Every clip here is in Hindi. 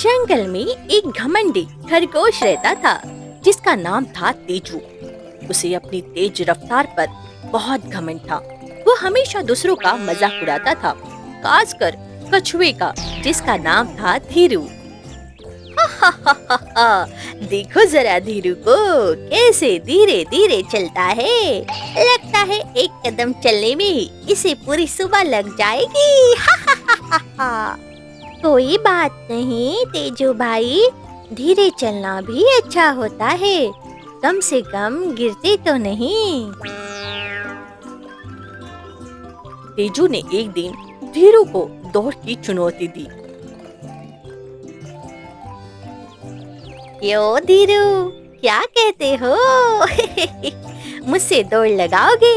जंगल में एक घमंडी खरगोश रहता था जिसका नाम था तेजू। उसे अपनी तेज रफ्तार पर बहुत घमंड था। वो हमेशा दूसरों का मजाक उड़ाता था, खासकर कछुए का जिसका नाम था धीरू। देखो जरा धीरू को कैसे धीरे धीरे चलता है। लगता है एक कदम चलने में ही इसे पूरी सुबह लग जाएगी। कोई बात नहीं तेजू भाई, धीरे चलना भी अच्छा होता है, कम से कम गिरते तो नहीं। तेजू ने एक दिन धीरू को दौड़ की चुनौती दी। क्यों धीरू, क्या कहते हो? मुझसे दौड़ लगाओगे?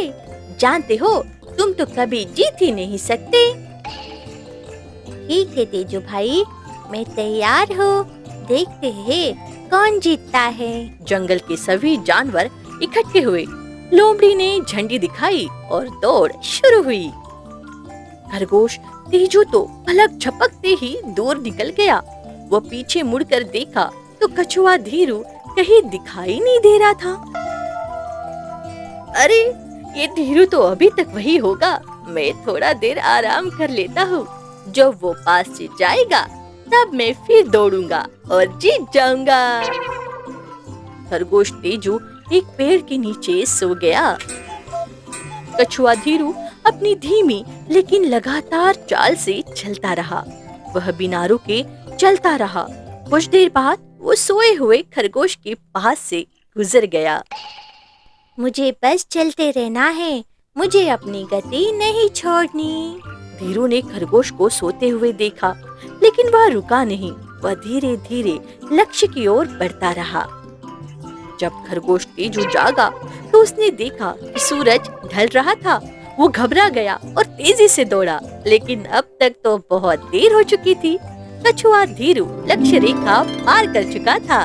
जानते हो तुम तो कभी जीत ही नहीं सकते। ठीक है तेजू भाई, मैं तैयार हूँ, देखते हैं कौन जीतता है। जंगल के सभी जानवर इकट्ठे हुए। लोमड़ी ने झंडी दिखाई और दौड़ शुरू हुई। खरगोश तेजू तो पलक झपकते ही दूर निकल गया। वो पीछे मुड़कर देखा तो कछुआ धीरू कहीं दिखाई नहीं दे रहा था। अरे ये धीरू तो अभी तक वही होगा, मैं थोड़ा देर आराम कर लेता हूँ। जब वो पास से जाएगा तब मैं फिर दौड़ूंगा और जीत जाऊंगा। खरगोश तेजू एक पेड़ के नीचे सो गया। कछुआ धीरू अपनी धीमी लेकिन लगातार चाल से चलता रहा। वह बिना रुके चलता रहा। कुछ देर बाद वो सोए हुए खरगोश के पास से गुजर गया। मुझे बस चलते रहना है, मुझे अपनी गति नहीं छोड़नी। धीरू ने खरगोश को सोते हुए देखा, लेकिन वह रुका नहीं। वह धीरे धीरे लक्ष्य की ओर बढ़ता रहा। जब खरगोश तेजू जागा तो उसने देखा कि सूरज ढल रहा था। वो घबरा गया और तेजी से दौड़ा, लेकिन अब तक तो बहुत देर हो चुकी थी। कछुआ धीरू लक्ष्य रेखा पार कर चुका था।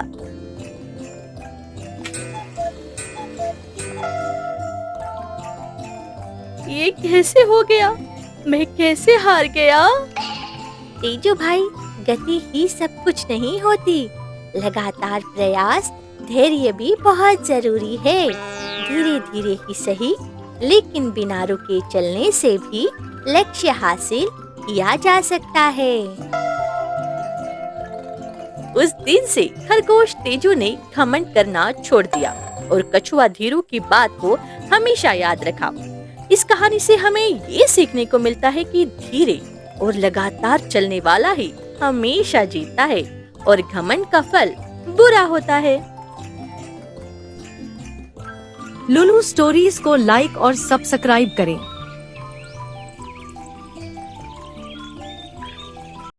ये कैसे हो गया? मैं कैसे हार गया? तेजू भाई, गति ही सब कुछ नहीं होती, लगातार प्रयास, धैर्य भी बहुत जरूरी है। धीरे धीरे ही सही, लेकिन बिना रुके चलने से भी लक्ष्य हासिल किया जा सकता है। उस दिन से खरगोश तेजू ने घमंड करना छोड़ दिया और कछुआ धीरू की बात को हमेशा याद रखा। इस कहानी से हमें ये सीखने को मिलता है कि धीरे और लगातार चलने वाला ही हमेशा जीतता है और घमंड का फल बुरा होता है। लुलु स्टोरीज को लाइक और सब्सक्राइब करें।